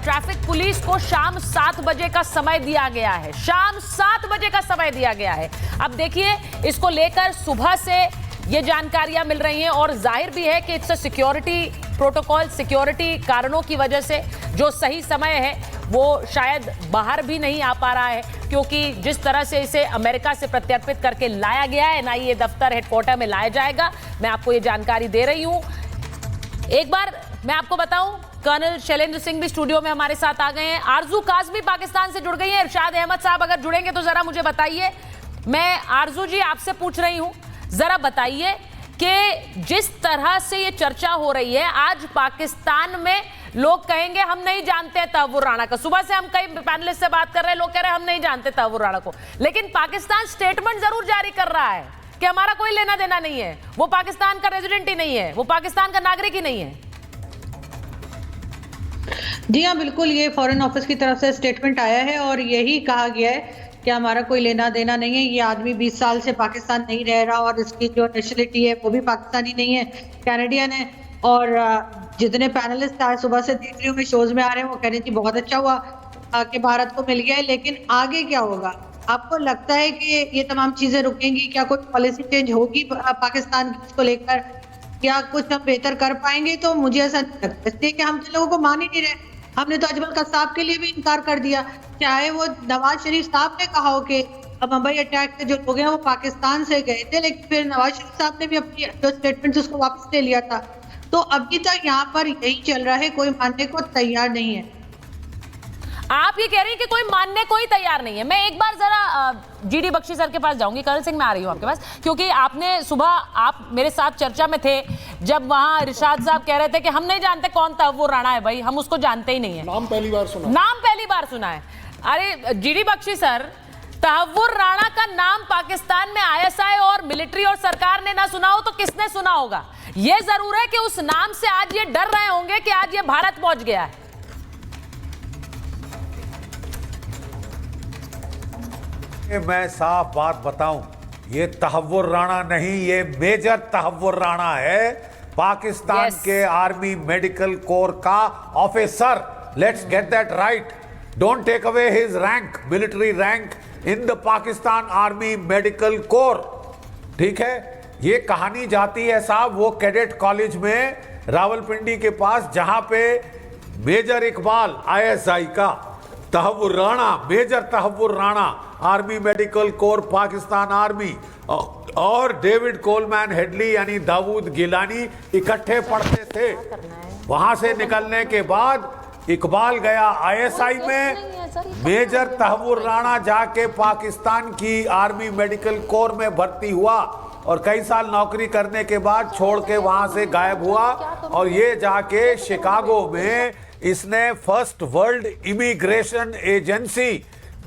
Traffic police को शाम 7 बजे का समय दिया गया है। शाम 7 बजे का समय दिया गया है। अब देखिए, इसको लेकर सुबह से ये जानकारियां मिल रही हैं और जाहिर भी है कि इट्स सिक्योरिटी प्रोटोकॉल, सिक्योरिटी कारणों की वजह से जो सही समय है वो शायद बाहर भी नहीं आ पा रहा है, क्योंकि जिस तरह से इसे अमेरिका से प्रत्यर्पित करके लाया गया है, एनआईए दफ्तर हेडक्वार्टर में लाया जाएगा। मैं आपको ये जानकारी दे रही हूं। एक बार मैं आपको बताऊं, कर्नल शैलेंद्र सिंह भी स्टूडियो में हमारे साथ आ गए हैं। आरजू काज़मी पाकिस्तान से जुड़ गई है। इरशाद अहमद साहब अगर जुड़ेंगे तो जरा मुझे बताइए। मैं आरजू जी आपसे पूछ रही हूं, जरा बताइए कि जिस तरह से ये चर्चा हो रही है, आज पाकिस्तान में लोग कहेंगे हम नहीं जानते तहव्वुर राणा का। सुबह से हम कई पैनलिस्ट से बात कर रहे हैं, लोग कह रहे हैं हम नहीं जानते तहव्वुर राणा को, लेकिन पाकिस्तान स्टेटमेंट जरूर जारी कर रहा है कि हमारा कोई लेना देना नहीं है, वो पाकिस्तान का रेजिडेंट ही नहीं है, वो पाकिस्तान का नागरिक ही नहीं है। जी हाँ, बिल्कुल, ये फॉरेन ऑफिस की तरफ से स्टेटमेंट आया है और यही कहा गया है कि हमारा कोई लेना देना नहीं है। ये आदमी 20 साल से पाकिस्तान नहीं रह रहा और इसकी जो नेशनलिटी है वो भी पाकिस्तानी नहीं है, कैनेडियन है। और जितने पैनलिस्ट आज सुबह से देख रही हूँ मैं शोज में आ रहे हैं, वो कह रहे थी बहुत अच्छा हुआ कि भारत को मिल गया है, लेकिन आगे क्या होगा? आपको लगता है कि ये तमाम चीजें रुकेंगी? क्या कोई पॉलिसी चेंज होगी पाकिस्तान को लेकर? क्या कुछ हम बेहतर कर पाएंगे? तो मुझे ऐसा नहीं लगता, इसलिए कि हम तो लोगों को मान ही नहीं रहे। हमने तो अजमल कसाब के लिए भी इनकार कर दिया, चाहे वो नवाज शरीफ साहब ने कहा हो कि मुंबई अटैक के जो लोग हैं वो पाकिस्तान से गए थे, लेकिन फिर नवाज शरीफ साहब ने भी अपनी जो स्टेटमेंट उसको वापस ले लिया था। तो अभी तक यहाँ पर यही चल रहा है, कोई मानने को तैयार नहीं है। आप ये कह रही हैं कि कोई मानने को ही तैयार नहीं है। मैं एक बार जरा जीडी बख्शी सर के पास जाऊंगी। कर्नल सिंह, मैं आ रही हूँ आपके पास, क्योंकि आपने सुबह आप मेरे साथ चर्चा में थे जब वहां इरशाद साहब कह रहे थे कि हम नहीं जानते कौन तहव्वुर राणा है। भाई, हम उसको जानते ही नहीं है, नाम पहली बार सुना है। अरे जीडी बख्शी सर, तहव्वुर राणा का नाम पाकिस्तान में आईएसआई और मिलिट्री और सरकार ने ना सुना हो तो किसने सुना होगा? यह जरूर है कि उस नाम से आज ये डर रहे होंगे कि आज ये भारत पहुंच गया है। मैं साफ बात बताऊं, ये तहव्वुर राणा नहीं, ये मेजर तहव्वुर राणा है, पाकिस्तान के आर्मी मेडिकल कोर का officer. Let's get that right. Don't take away his rank, military rank in the Pakistan army medical corps. ठीक है, ये कहानी जाती है साहब वो कैडेट कॉलेज में रावलपिंडी के पास, जहां पे मेजर इकबाल आईएसआई का, Tahawwur Rana, major Tahawwur Rana, army medical corps Pakistan army, और डेविड कोलमैन हेडली यानी दाऊद गिलानी इकट्ठे पढ़ते थे। वहां से निकलने के बाद इकबाल गया आईएसआई में, मेजर तहव्वुर राणा जाके पाकिस्तान की आर्मी मेडिकल कोर में भर्ती हुआ और कई साल नौकरी करने के बाद छोड़ के वहां से गायब हुआ और ये जाके शिकागो में इसने फर्स्ट वर्ल्ड इमिग्रेशन एजेंसी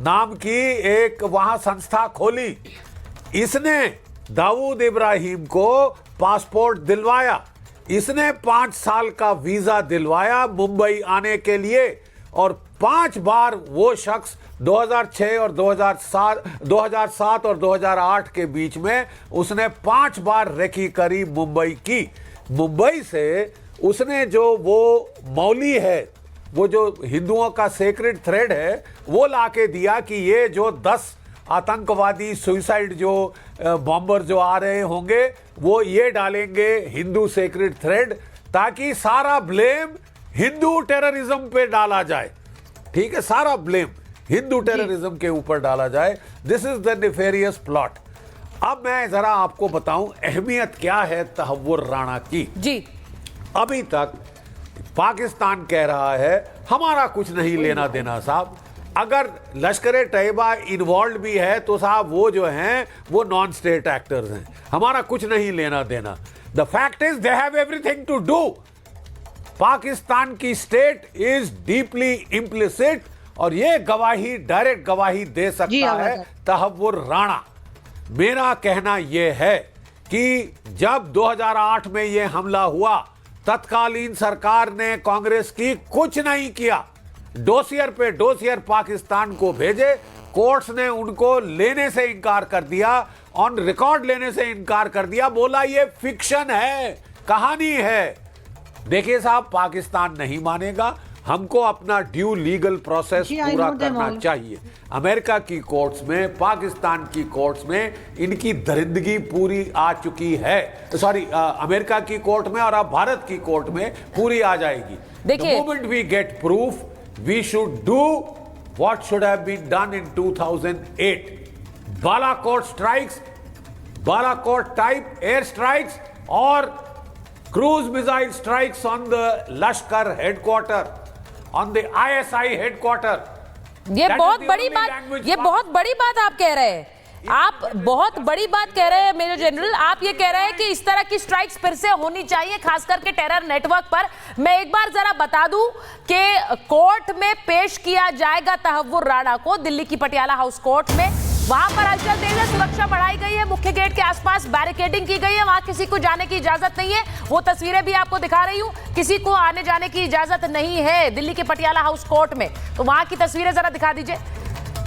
नाम की एक वहां संस्था खोली। इसने दाऊद इब्राहिम को पासपोर्ट दिलवाया, इसने 5 साल का वीजा दिलवाया मुंबई आने के लिए, और 5 बार वो शख्स 2006 और 2007 और 2008 के बीच में उसने 5 बार रेकी करी मुंबई की। मुंबई से उसने जो वो मौली है, वो जो हिंदुओं का सेक्रेड थ्रेड है, वो लाके दिया कि ये जो 10 आतंकवादी सुइसाइड जो बॉम्बर जो आ रहे होंगे वो ये डालेंगे हिंदू सेक्रेड थ्रेड, ताकि सारा ब्लेम हिंदू टेररिज्म पे डाला जाए। ठीक है, सारा ब्लेम हिंदू टेररिज्म के ऊपर डाला जाए। This is the nefarious plot. अब मैं जरा आपको बताऊं अहमियत क्या है तहव्वुर राणा की। जी, अभी तक पाकिस्तान कह रहा है हमारा कुछ नहीं लेना देना साहब। अगर लश्कर तैयबा इन्वॉल्व भी है तो साहब वो जो हैं वो नॉन स्टेट एक्टर्स हैं, हमारा कुछ नहीं लेना देना। The fact is they have everything to do. Pakistan की स्टेट इज डीपली इम्प्लिसिट और ये गवाही, डायरेक्ट गवाही दे सकता है तहव्वुर राणा। मेरा कहना यह है कि जब 2008 में यह हमला हुआ, तत्कालीन सरकार ने कांग्रेस की कुछ नहीं किया, डोसियर पे डोसियर पाकिस्तान को भेजे, कोर्ट्स ने उनको लेने से इनकार कर दिया, ऑन रिकॉर्ड लेने से इनकार कर दिया, बोला ये फिक्शन है, कहानी है। देखिए साहब, पाकिस्तान नहीं मानेगा। हमको अपना ड्यू लीगल प्रोसेस जी, I पूरा know them करना all. चाहिए। अमेरिका की कोर्ट्स में, पाकिस्तान की कोर्ट्स में इनकी दरिंदगी पूरी आ चुकी है। सॉरी, अमेरिका की कोर्ट में और अब भारत की कोर्ट में पूरी आ जाएगी। देखिए, The moment we get proof, we should do what should have been done in 2008. Balakot strikes, Balakot type air strikes और cruise missile strikes on the Lashkar headquarter, on the ISI headquarter. ये That बहुत is the बड़ी only बात, language ये बहुत बड़ी बात आप कह रहे हैं। आप बहुत बड़ी बात कह रहे हैं मेजर जनरल। आप ये कह रहे हैं कि इस तरह की स्ट्राइक्स फिर से होनी चाहिए, खास करके टेरर नेटवर्क पर। मैं एक बार जरा बता दूं कि कोर्ट में पेश किया जाएगा तहव्वुर राणा को, दिल्ली की पटियाला हाउस कोर्ट में। वहां पर हलचल तेज है, सुरक्षा बढ़ाई गई है, मुख्य गेट के आसपास बैरिकेडिंग की गई है, वहां किसी को जाने की इजाजत नहीं है। वो तस्वीरें भी आपको दिखा रही हूं, किसी को आने जाने की इजाजत नहीं है दिल्ली के पटियाला हाउस कोर्ट में। तो वहां की तस्वीरें जरा दिखा दीजिए।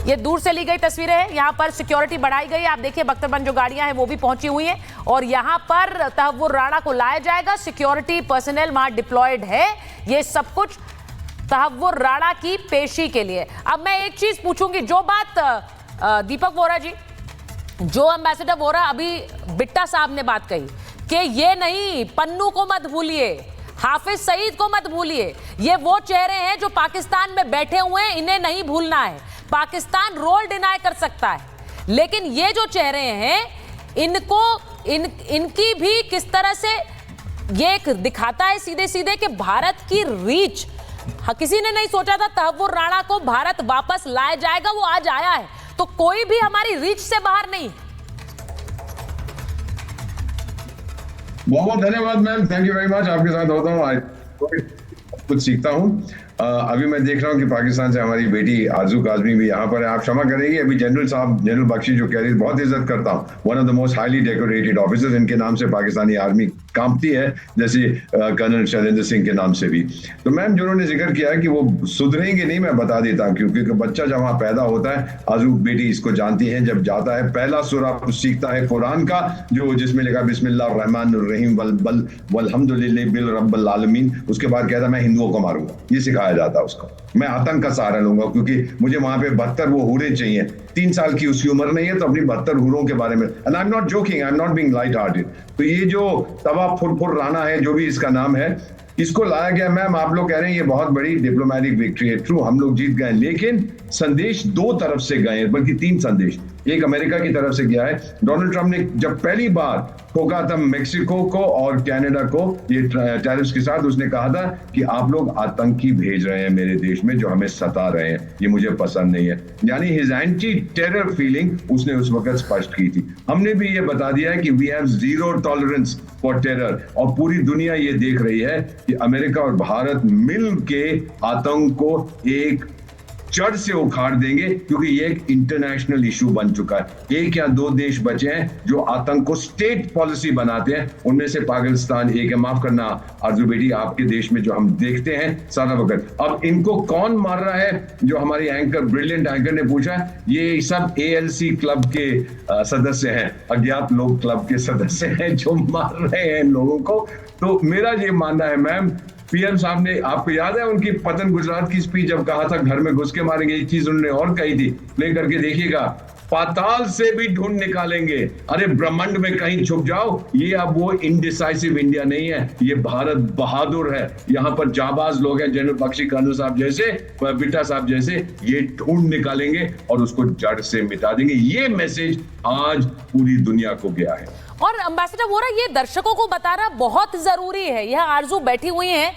ये दूर से ली गई तस्वीरें हैं। यहाँ पर सिक्योरिटी बढ़ाई गई है, आप देखिए बख्तरबंद जो गाड़ियां हैं वो भी पहुंची हुई हैं और यहाँ पर तहव्वुर राणा को लाया जाएगा। सिक्योरिटी पर्सनल वहां डिप्लॉयड है। ये सब कुछ तहव्वुर राणा की पेशी के लिए। अब मैं एक चीज पूछूंगी, जो बात दीपक वोरा जी, जो एम्बेसडर वोरा अभी बिट्टा साहब ने बात कही कि ये नहीं, पन्नू को मत भूलिए, हाफिज सईद को मत भूलिए, ये वो चेहरे हैं जो पाकिस्तान में बैठे हुए हैं, इन्हें नहीं भूलना है। पाकिस्तान रोल डिनाई कर सकता है, लेकिन ये जो चेहरे हैं इनको इनकी भी किस तरह से ये एक दिखाता है सीधे सीधे कि भारत की रीच, किसी ने नहीं सोचा था तहव्वुर राणा को भारत वापस लाया जाएगा, वो आज आया है। तो कोई भी हमारी रीच से बाहर नहीं। बहुत धन्यवाद ma'am, thank you very much. आपके साथ होता हूँ, कुछ सीखता हूँ। अभी मैं देख रहा हूँ कि पाकिस्तान से हमारी बेटी आरजू काज़मी भी यहाँ पर है। आप क्षमा करेंगे, अभी जनरल साहब, जनरल बख्शी जो कह रही है, बहुत इज्जत करता हूँ, one of the most highly decorated officers, इनके नाम से पाकिस्तानी आर्मी कांपती है, जैसे कर्नल शैलेंद्र सिंह के नाम से भी। तो मैम जो उन्होंने जिक्र किया है कि वो सुधरेंगे नहीं, मैं बता देता हूँ, क्योंकि बच्चा जब वहाँ पैदा होता है, आरजू बेटी इसको जानती है, जब जाता है पहला सूरा सीखता है कुरान का, जो जिसमें लिखा बिस्मिल्लाह रहमान रहीम वल्हम्दुलिल्लाह बिल रब्बिल आलमीन। उसके बाद कहता मैं हिंदुओं को मारूंगा, ये सिखाया जाता है उसको। मैं आतंक का सहारा लूंगा क्योंकि मुझे वहां पे 72 वो हूरें चाहिए। 3 साल की उसकी उम्र नहीं है तो अपनी 72 हूरों के बारे में, and I am not joking, I am not being light hearted. तो ये जो तवा फुरफुर राणा है, जो भी इसका नाम है, इसको लाया गया। मैम आप लोग कह रहे हैं ये बहुत बड़ी डिप्लोमेटिक विक्ट्री है, ट्रू, हम लोग जीत गए, लेकिन संदेश 2 तरफ से गए, बल्कि 3 संदेश। एक अमेरिका की तरफ से गया है, डोनाल्ड ट्रंप ने जब पहली बार ठोका था मेक्सिको को और कनाडा को ये टैरिफ्स के साथ, उसने कहा था कि आप लोग आतंकी भेज रहे हैं मेरे देश में जो हमें सता रहे हैं, ये मुझे पसंद नहीं है। यानी हिज एंटी टेरर फीलिंग उसने उस वक्त स्पष्ट की थी। हमने भी ये बता दिया है कि we have zero tolerance for terror, और पूरी दुनिया ये देख रही है कि अमेरिका और भारत मिल के आतंक को एक जड़ से उखाड़ देंगे, क्योंकि ये एक इंटरनेशनल इशू बन चुका है। 1 या 2 देश बचे हैं जो आतंक को स्टेट पॉलिसी बनाते हैं, उनमें से पाकिस्तान एक है। माफ करना आरजू बेटी, आपके देश में जो हम देखते हैं सारा वक्त। अब इनको कौन मार रहा है? जो हमारी एंकर, ब्रिलियंट एंकर ने पूछा, ये सब ALC क्लब के सदस्य हैं, अज्ञात लोग क्लब के सदस्य हैं जो मार रहे हैं इन लोगों को। तो मेरा ये मानना है मैम, पीएम साहब ने, आपको याद है उनकी पतन गुजरात की स्पीच, जब कहा था घर में घुस के मारेंगे, एक चीज उन्होंने और कही थी, प्ले करके देखिएगा, पाताल से भी ढूंढ निकालेंगे, अरे ब्रह्मांड में कहीं छुप जाओ। ये अब वो इनडिसाइसिव इंडिया नहीं है, ये भारत बहादुर है। यहाँ पर जाबाज लोग हैं, जनरल बख्शी, कर्नल साहब जैसे, बिट्टा साहब जैसे, ये ढूंढ निकालेंगे और उसको जड़ से मिटा देंगे। ये मैसेज आज पूरी दुनिया को गया है। और एम्बेसडर वोरा, ये दर्शकों को बताना बहुत जरूरी है। यह आरजू बैठी हुई हैं